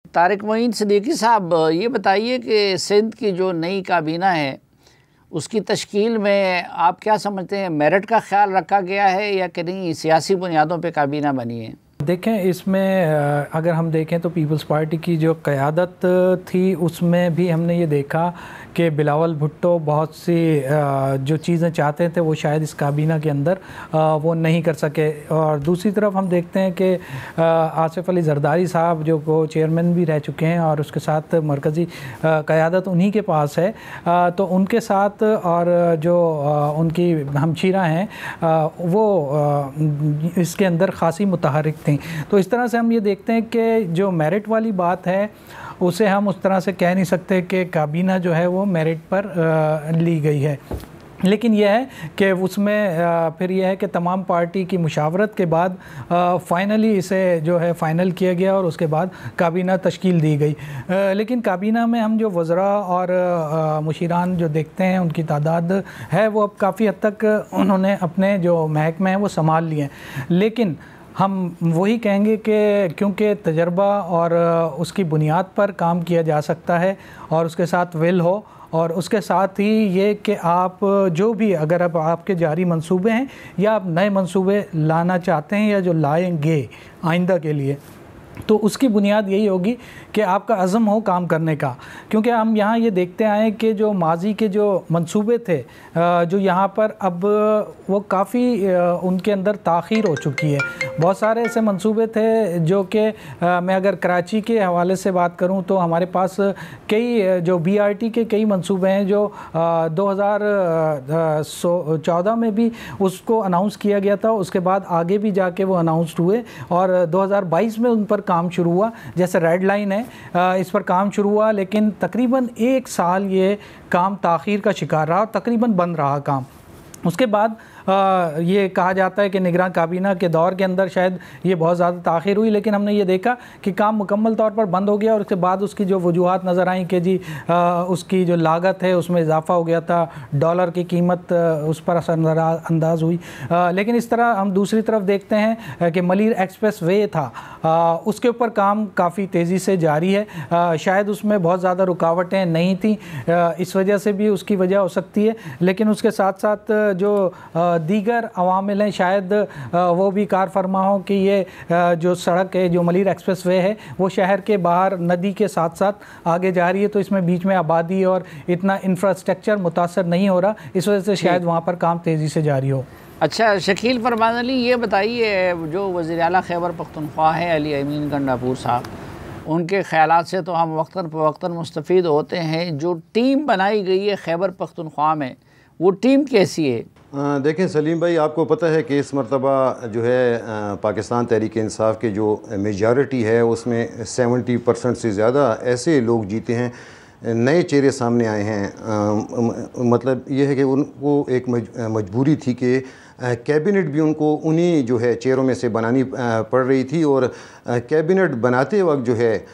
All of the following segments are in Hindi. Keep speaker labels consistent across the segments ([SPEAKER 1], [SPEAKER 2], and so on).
[SPEAKER 1] तारिक मोइन सिद्दीकी साहब, ये बताइए कि सिंध की जो नई काबीना है उसकी तश्कील में आप क्या समझते हैं, मेरिट का ख्याल रखा गया है या कि नहीं, सियासी बुनियादों पे काबीना बनी है?
[SPEAKER 2] देखें, इसमें अगर हम देखें तो पीपल्स पार्टी की जो क़यादत थी उसमें भी हमने ये देखा कि बिलावल भुट्टो बहुत सी जो चीज़ें चाहते थे वो शायद इस काबीना के अंदर वो नहीं कर सके। और दूसरी तरफ हम देखते हैं कि आसिफ अली जरदारी साहब जो को चेयरमैन भी रह चुके हैं और उसके साथ मरकज़ी क़यादत उन्हीं के पास है, तो उनके साथ और जो उनकी हमशीरा हैं वो इसके अंदर ख़ासी मुतहरिक थी। तो इस तरह से हम ये देखते हैं कि जो मेरिट वाली बात है उसे हम उस तरह से कह नहीं सकते कि काबीना जो है वो मेरिट पर ली गई है, लेकिन यह है कि उसमें फिर यह है कि तमाम पार्टी की मुशावरत के बाद फ़ाइनली इसे जो है फ़ाइनल किया गया और उसके बाद काबीना तश्कील दी गई। लेकिन काबीना में हम जो वज़रा और मुशीरान जो देखते हैं उनकी तादाद है वो अब काफ़ी हद तक उन्होंने अपने जो महकमे हैं वो संभाल लिए हैं। लेकिन हम वही कहेंगे कि क्योंकि तजर्बा और उसकी बुनियाद पर काम किया जा सकता है और उसके साथ विल हो, और उसके साथ ही ये कि आप जो भी अगर अब आपके जारी मंसूबे हैं या आप नए मंसूबे लाना चाहते हैं या जो लाएंगे आइंदा के लिए, तो उसकी बुनियाद यही होगी कि आपका अज़म हो काम करने का। क्योंकि हम यहाँ ये देखते आए कि जो माजी के जो मंसूबे थे जो यहाँ पर अब वो काफ़ी उनके अंदर ताख़ीर हो चुकी है। बहुत सारे ऐसे मंसूबे थे जो कि मैं अगर कराची के हवाले से बात करूँ तो हमारे पास कई जो BRT के कई मंसूबे हैं जो 2014 में भी उसको अनाउंस किया गया था, उसके बाद आगे भी जाके वो अनाउंसड हुए और 2022 में उन पर काम शुरू हुआ। जैसे रेड लाइन है, इस पर काम शुरू हुआ, लेकिन तकरीबन 1 साल ये काम ताख़ीर का शिकार रहा, तकरीबन बंद रहा काम। उसके बाद ये कहा जाता है कि निगरान काबीना के दौर के अंदर शायद ये बहुत ज़्यादा ताख़ीर हुई, लेकिन हमने ये देखा कि काम मुकम्मल तौर पर बंद हो गया और उसके बाद उसकी जो वजूहात नज़र आई कि जी उसकी जो लागत है उसमें इजाफ़ा हो गया था, डॉलर की कीमत उस पर असरअंदाज हुई। लेकिन इस तरह हम दूसरी तरफ देखते हैं कि मलिर एक्सप्रेस वे था, उसके ऊपर काम काफ़ी तेज़ी से जारी है। शायद उसमें बहुत ज़्यादा रुकावटें नहीं थी, इस वजह से भी उसकी वजह हो सकती है, लेकिन उसके साथ साथ जो दीगर अवामिल हैं शायद वो भी कार फरमा हो कि ये जो सड़क है जो मलिर एक्सप्रेस वे है वो शहर के बाहर नदी के साथ साथ आगे जा रही है, तो इसमें बीच में आबादी और इतना इंफ्रास्ट्रक्चर मुतासर नहीं हो रहा, इस वजह से शायद वहाँ पर काम तेज़ी से जारी हो।
[SPEAKER 1] अच्छा शकील फरमान अली, ये बताइए जो वज़ीर आला खैबर पख्तूनख्वा है अली अमीन गंडापुर साहब, उनके ख़यालात से तो हम वक्तन फ़वक्तन मुस्तफ़ीद होते हैं। जो टीम बनाई गई है खैबर पख्तूनख्वा में वो टीम कैसी है?
[SPEAKER 3] देखें सलीम भाई, आपको पता है कि इस मरतबा जो है पाकिस्तान तहरीक इंसाफ की जो मेजॉरिटी है उसमें 70% से ज़्यादा ऐसे लोग जीते हैं, नए चेहरे सामने आए हैं। मतलब ये है कि उनको एक मजबूरी थी कि कैबिनेट भी उनको उन्हीं जो है चेहरों में से बनानी पड़ रही थी, और कैबिनेट बनाते वक्त जो है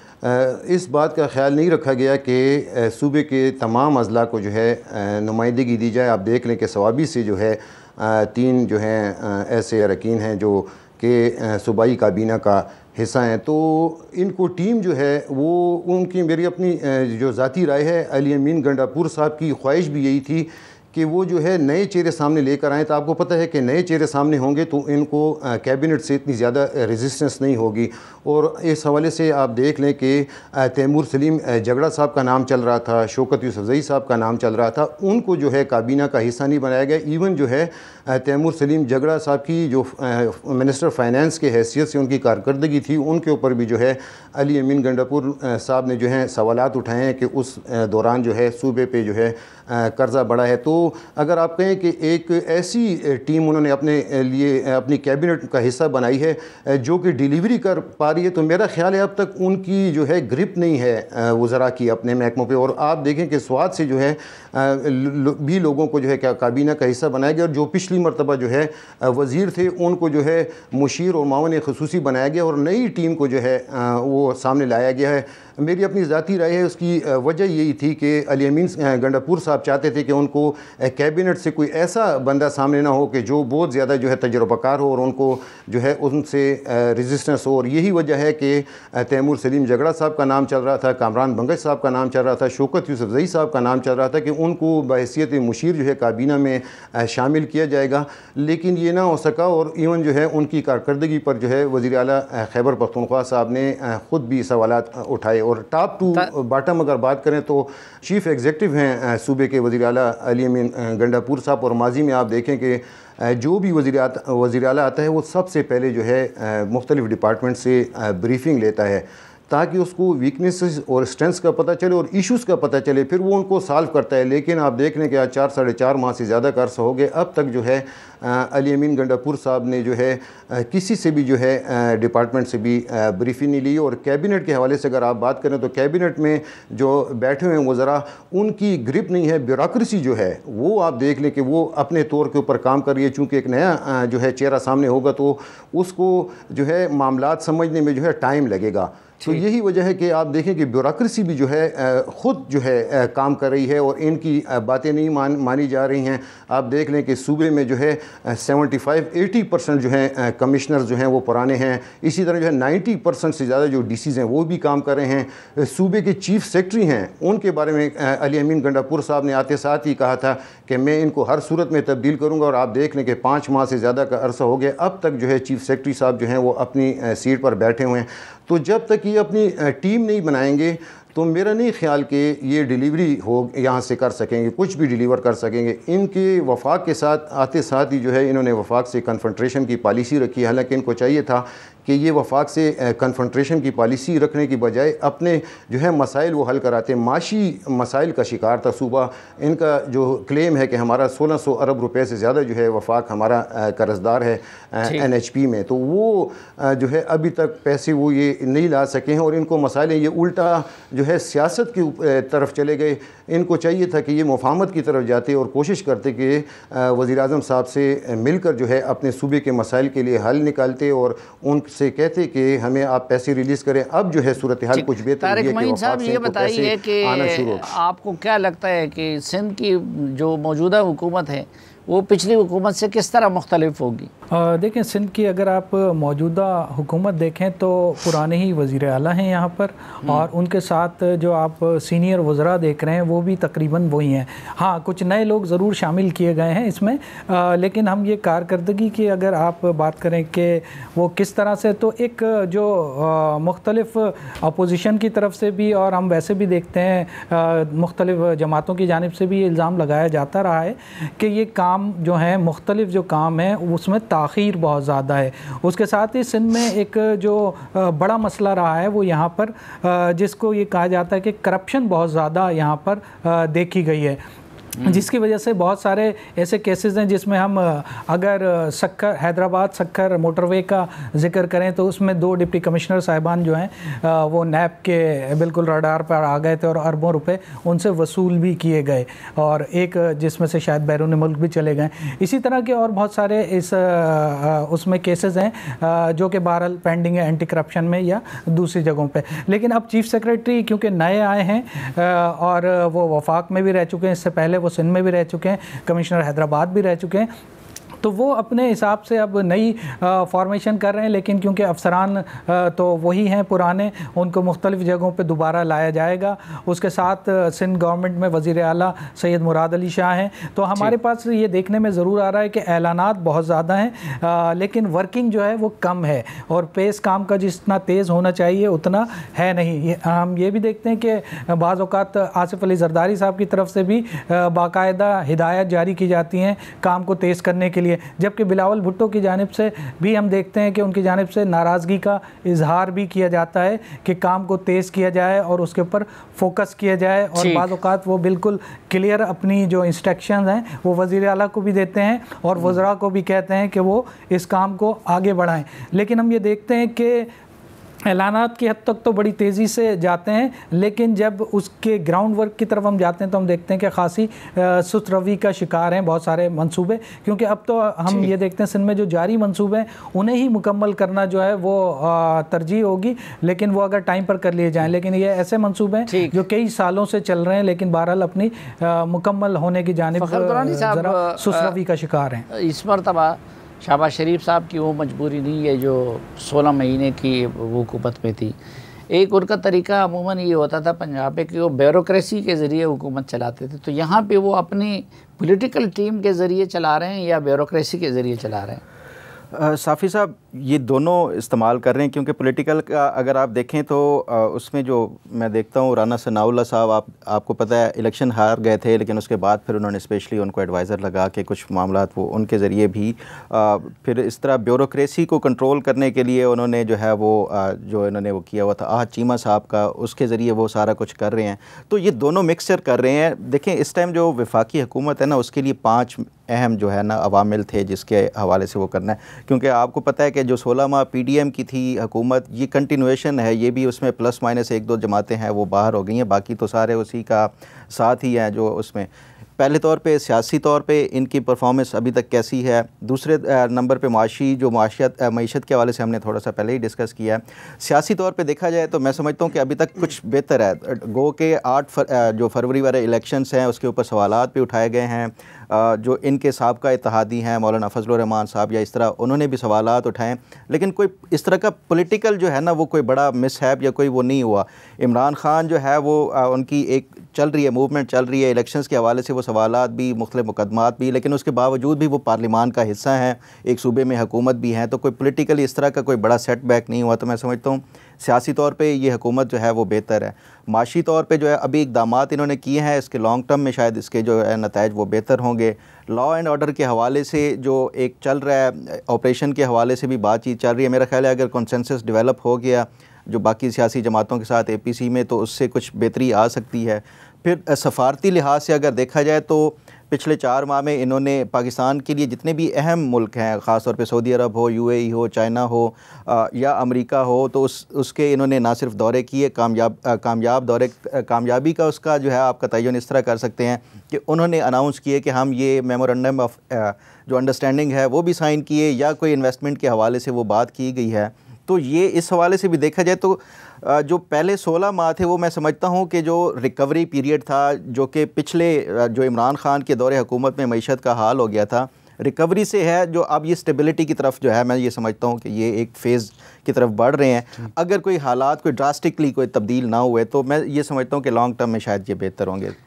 [SPEAKER 3] इस बात का ख्याल नहीं रखा गया कि सूबे के तमाम अज़ला को जो है नुमाइंदगी दी जाए। आप देख लें कि सवाबी से जो है 3 जो हैं ऐसे अरकान हैं जो कि सूबाई काबीना का हिस्सा हैं, तो इनको टीम जो है वो उनकी मेरी अपनी जो ज़ाती राय है, अली अमीन गंडापुर साहब की ख्वाहिश भी यही थी कि वो जो है नए चेहरे सामने लेकर आएँ। तो आपको पता है कि नए चेहरे सामने होंगे तो इनको कैबिनेट से इतनी ज़्यादा रेजिस्टेंस नहीं होगी। और इस हवाले से आप देख लें कि तैमूर सलीम जगड़ा साहब का नाम चल रहा था, शौकत यूसुफ़ज़ई साहब का नाम चल रहा था, उनको जो है काबीना का हिस्सा नहीं बनाया गया। इवन जो है तैमूर सलीम जगड़ा साहब की जो मिनिस्टर फ़ाइनेंस के हैसियत से उनकी कारकर्दगी थी, उनके ऊपर भी जो है अली अमीन गंडापुर साहब ने जो है सवालात उठाए हैं कि उस दौरान जो है सूबे पे जो है कर्ज़ा बढ़ा है। तो अगर आप कहें कि एक ऐसी टीम उन्होंने अपने लिए अपनी कैबिनेट का हिस्सा बनाई है जो कि डिलीवरी कर पा रही है, तो मेरा ख्याल है अब तक उनकी जो है ग्रिप नहीं है वज़रा की अपने महकमों पे। और आप देखें कि स्वाद से जो है भी लोगों को जो है क्या काबीना का हिस्सा बनाया गया, और जो पिछली मरतबा जो है वज़ीर थे उनको जो है मुशीर और मावन ख़ुसूसी बनाया गया और नई टीम को जो है वो सामने लाया गया है। मेरी अपनी ज़ाती राय है, उसकी वजह यही थी कि अली अमीन गंडापुर साहब चाहते थे कि उनको कैबिनेट से कोई ऐसा बंदा सामने ना हो कि जो बहुत ज़्यादा जो है तजुर्बाकार हो और उनको जो है उनसे रेजिस्टेंस हो। और यही वजह है कि तैमूर सलीम झगड़ा साहब का नाम चल रहा था, कामरान बंगश साहब का नाम चल रहा था, शौकत यूसुफजई साहब का नाम चल रहा था कि उनको बहैसियत मुशीर जो है काबीना में शामिल किया जाएगा, लेकिन ये ना हो सका। और इवन जो है उनकी कारकर्दगी पर जो है वज़ीर आला खैबर पख्तूनख्वा साहब ने ख़ुद भी सवालात उठाए। और टॉप टू बाटम अगर बात करें तो चीफ़ एग्जीक्यूटिव हैं सूबे के वज़ीर आला अली अमीन गंडापुर साहब। और माजी में आप देखें कि जो भी वज़ीर आला आता है वो सबसे पहले जो है मुख्तलिफ़ डिपार्टमेंट से ब्रीफिंग लेता है ताकि उसको वीकनेसेस और स्ट्रेंथ्स का पता चले और इश्यूज़ का पता चले, फिर वो उनको सॉल्व करता है। लेकिन आप देख लें कि आज 4-4.5 माह से ज़्यादा का अर्सा हो गए, अब तक जो है अली अमीन गंडापुर साहब ने जो है किसी से भी जो है डिपार्टमेंट से भी ब्रीफिंग नहीं ली। और कैबिनेट के हवाले से अगर आप बात करें तो कैबिनेट में जो बैठे हुए हैं वज़रा, उनकी ग्रिप नहीं है, ब्यूरोक्रेसी जो है वो आप देख लें कि वो अपने तौर के ऊपर काम कर रही है। चूँकि एक नया जो है चेहरा सामने होगा तो उसको जो है मामलात समझने में जो है टाइम लगेगा। तो यही वजह है कि आप देखें कि ब्यूरोक्रेसी भी जो है ख़ुद जो है काम कर रही है और इनकी बातें नहीं मानी जा रही हैं। आप देख लें कि सूबे में जो है 75-80% जो है कमिश्नर जो हैं वो पुराने हैं। इसी तरह जो है 90% से ज़्यादा जो डीसीज़ हैं वो भी काम कर रहे हैं। सूबे के चीफ़ सेक्रेटरी हैं, उनके बारे में अली अमीन गंडापुर साहब ने आते साथ ही कहा था कि मैं इनको हर सूरत में तब्दील करूँगा। और आप देख लें कि 5 माह से ज़्यादा का अरसा हो गया, अब तक जो है चीफ़ सेक्रेटरी साहब जो हैं वो अपनी सीट पर बैठे हुए हैं। तो जब तक ये अपनी टीम नहीं बनाएंगे तो मेरा नहीं ख्याल कि ये डिलीवरी हो यहाँ से कर सकेंगे, कुछ भी डिलीवर कर सकेंगे। इनके वफाक के साथ आते साथ ही जो है इन्होंने वफाक से कन्फ्रंट्रेशन की पॉलिसी रखी। हालांकि इनको चाहिए था कि ये वफाक से कन्फ्रंट्रेशन की पॉलिसी रखने की बजाय अपने जो है मसाइल वो हल कराते। माशी मसाइल का शिकार था सूबा। इनका जो क्लेम है कि हमारा 1600 अरब रुपए से ज़्यादा जो है वफाक हमारा कर्जदार है NHP में, तो वो जो है अभी तक पैसे वो ये नहीं ला सके हैं और इनको मसाइल ये उल्टा जो है सियासत की तरफ चले गए। इनको चाहिए था कि ये मुफाहमत की तरफ जाते और कोशिश करते कि वज़ीर-ए-आज़म साहब से मिलकर जो है अपने सूबे के मसाइल के लिए हल निकालते और उनसे कहते कि हमें आप पैसे रिलीज़ करें। अब जो है सूरत हाल कुछ बेहतर
[SPEAKER 1] तारिक मईन साहब ये बताइए कि आपको क्या लगता है कि सिंध की जो मौजूदा हुकूमत है वो पिछली हुकूमत से किस तरह मुख्तलिफ होगी?
[SPEAKER 2] देखें, सिंध की अगर आप मौजूदा हुकूमत देखें तो पुराने ही वज़ीर आला हैं यहाँ पर, और उनके साथ जो आप सीनियर वज़रा देख रहे हैं वो भी तकरीबन वही हैं। हाँ, कुछ नए लोग ज़रूर शामिल किए गए हैं इसमें, लेकिन हम ये कारकर्दगी की अगर आप बात करें कि वो किस तरह से, तो एक जो मुख्तलिफ़ अपोजिशन की तरफ से भी और हम वैसे भी देखते हैं मुख्तलिफ़ जमातों की जानिब से भी ये इल्ज़ाम लगाया जाता रहा है कि ये काम जो है मुख्तलिफ जो काम है उसमें ताख़ीर बहुत ज़्यादा है। उसके साथ ही सिंध में एक जो बड़ा मसला रहा है वो यहाँ पर जिसको ये कहा जाता है कि करप्शन बहुत ज़्यादा यहाँ पर देखी गई है, जिसकी वजह से बहुत सारे ऐसे केसेस हैं जिसमें हम अगर सक्खर हैदराबाद सक्खर मोटरवे का जिक्र करें तो उसमें 2 डिप्टी कमिश्नर साहिबान जो हैं वो नैब के बिल्कुल रडार पर आ गए थे और अरबों रुपए उनसे वसूल भी किए गए, और एक जिसमें से शायद बैरून मुल्क भी चले गए। इसी तरह के और बहुत सारे इस उसमें केसेस हैं जो कि बहरहाल पेंडिंग है एंटी करप्शन में या दूसरी जगहों पर। लेकिन अब चीफ़ सेक्रेटरी क्योंकि नए आए हैं और वो वफाक में भी रह चुके हैं, इससे पहले वो सिंध में भी रह चुके हैं, कमिश्नर हैदराबाद भी रह चुके हैं, तो वो अपने हिसाब से अब नई फॉर्मेशन कर रहे हैं। लेकिन क्योंकि अफसरान तो वही हैं पुराने, उनको मुख्तलिफ़ जगहों पे दोबारा लाया जाएगा। उसके साथ सिंध गवर्नमेंट में वज़ीर आला सैयद मुराद अली शाह हैं। तो हमारे पास ये देखने में ज़रूर आ रहा है कि ऐलानात बहुत ज़्यादा हैं लेकिन वर्किंग जो है वो कम है, और पेस काम का जितना तेज़ होना चाहिए उतना है नहीं। हम ये भी देखते हैं कि बाज़ औक़ात आसिफ अली ज़रदारी साहब की तरफ से भी बाकायदा हिदायत जारी की जाती हैं काम को तेज़ करने के लिए, जबकि बिलावल भुट्टो की जानिब से भी हम देखते हैं कि उनकी जानिब से नाराज़गी का इजहार भी किया जाता है कि काम को तेज़ किया जाए और उसके ऊपर फोकस किया जाए। और बाज़ औक़ात वो बिल्कुल क्लियर अपनी जो इंस्ट्रक्शंस हैं वो वज़ीर आला को भी देते हैं और वज़रा को भी कहते हैं कि वो इस काम को आगे बढ़ाएं। लेकिन हम ये देखते हैं कि ऐलानात की हद तक तो बड़ी तेज़ी से जाते हैं, लेकिन जब उसके ग्राउंड वर्क की तरफ हम जाते हैं तो हम देखते हैं कि खासी सुस्त रवि का शिकार हैं बहुत सारे मंसूबे, क्योंकि अब तो हम ये देखते हैं सिंध में जो जारी मंसूबे हैं उन्हें ही मुकम्मल करना जो है वो तरजीह होगी, लेकिन वो अगर टाइम पर कर लिए जाएँ। लेकिन ये ऐसे मंसूबे हैं जो कई सालों से चल रहे हैं, लेकिन बहरहाल अपनी मुकम्मल होने की जानिब ज़रा सुस्त रवि का शिकार हैं।
[SPEAKER 1] इस मरतबा शहबाज शरीफ साहब की वो मजबूरी नहीं है जो 16 महीने की वो हुकूमत में थी। एक उनका तरीका अमूमन ये होता था पंजाब में कि वो ब्यूरोक्रेसी के ज़रिए हुकूमत चलाते थे, तो यहाँ पे वो अपनी पॉलिटिकल टीम के ज़रिए चला रहे हैं या ब्यूरोक्रेसी के ज़रिए चला रहे हैं?
[SPEAKER 4] साफ़ी साहब ये दोनों इस्तेमाल कर रहे हैं, क्योंकि पॉलिटिकल का अगर आप देखें तो उसमें जो मैं देखता हूँ राना सनाउल्लाह साहब, आपको पता है इलेक्शन हार गए थे, लेकिन उसके बाद फिर उन्होंने स्पेशली उनको एडवाइज़र लगा के कुछ मामलात वो उनके ज़रिए भी फिर इस तरह ब्यूरोक्रेसी को कंट्रोल करने के लिए उन्होंने जो है वो जो इन्होंने वो किया हुआ था आहद चीमा साहब का, उसके ज़रिए वो सारा कुछ कर रहे हैं। तो ये दोनों मिक्सचर कर रहे हैं। देखें इस टाइम जो वफाकी हुकूमत है ना, उसके लिए 5 अहम जो है ना अवामिल थे जिसके हवाले से वो करना है, क्योंकि आपको पता है कि जो 16 माह पीडीएम की थी हुकूमत, ये कंटिन्यूएशन है, ये भी उसमें प्लस माइनस 1-2 जमातें हैं वो बाहर हो गई हैं, बाकी तो सारे उसी का साथ ही हैं। जो उसमें पहले तौर पे सियासी तौर पे इनकी परफॉर्मेंस अभी तक कैसी है, दूसरे नंबर पे माशी जो मईशत के हवाले से हमने थोड़ा सा पहले ही डिस्कस किया है। सियासी तौर पे देखा जाए तो मैं समझता हूँ कि अभी तक कुछ बेहतर है। गो के 8 जो फरवरी वाले इलेक्शंस हैं उसके ऊपर सवालात भी उठाए गए हैं। जो इनके साहब इत्तेहादी हैं मौलाना फजल रहमान साहब या इस तरह, उन्होंने भी सवालात उठाएँ, लेकिन कोई इस तरह का पॉलिटिकल जो है ना वो कोई बड़ा मिसहैप या कोई वो नहीं हुआ। इमरान खान जो है वो उनकी एक चल रही है, मूवमेंट चल रही है इलेक्शंस के हवाले से, वो सवालात भी मुख्तलिफ मुकदमात भी, लेकिन उसके बावजूद भी वो पार्लिमान का हिस्सा हैं, एक सूबे में हुकूमत भी हैं, तो कोई पॉलिटिकली इस तरह का कोई बड़ा सेटबैक नहीं हुआ। तो मैं समझता हूँ सियासी तौर पे ये हुकूमत जो है वो बेहतर है। माशी तौर पे जो है अभी इक़दामात इन्होंने किए हैं, इसके लॉन्ग टर्म में शायद इसके जो है नताइज वो बेहतर होंगे। लॉ एंड ऑर्डर के हवाले से जो एक चल रहा है, ऑपरेशन के हवाले से भी बातचीत चल रही है। मेरा ख्याल है अगर कंसेंसस डेवलप हो गया जो बाकी सियासी जमातों के साथ APC में, तो उससे कुछ बेहतरी आ सकती है। फिर सफारती लिहाज से अगर देखा जाए तो पिछले 4 माह में इन्होंने पाकिस्तान के लिए जितने भी अहम मुल्क हैं, ख़ास तौर पे सऊदी अरब हो, UAE हो, चाइना हो या अमेरिका हो, तो उसके इन्होंने ना सिर्फ दौरे किए, कामयाबी का उसका जो है आपका तयन इस तरह कर सकते हैं कि उन्होंने अनाउंस किए कि हम ये मेमोरेंडम ऑफ जो अंडरस्टैंडिंग है वो भी साइन किए, या कोई इन्वेस्टमेंट के हवाले से वो बात की गई है। तो ये इस हवाले से भी देखा जाए तो जो पहले 16 माह थे वो मैं समझता हूँ कि जो रिकवरी पीरियड था, जो कि पिछले जो इमरान खान के दौरे हुकूमत में मईशत का हाल हो गया था, रिकवरी से है जो अब ये स्टेबिलिटी की तरफ जो है मैं ये समझता हूँ कि ये एक फ़ेज़ की तरफ बढ़ रहे हैं। अगर कोई हालात कोई ड्रास्टिकली कोई तब्दील ना हुए तो मैं ये समझता हूँ कि लॉन्ग टर्म में शायद ये बेहतर होंगे।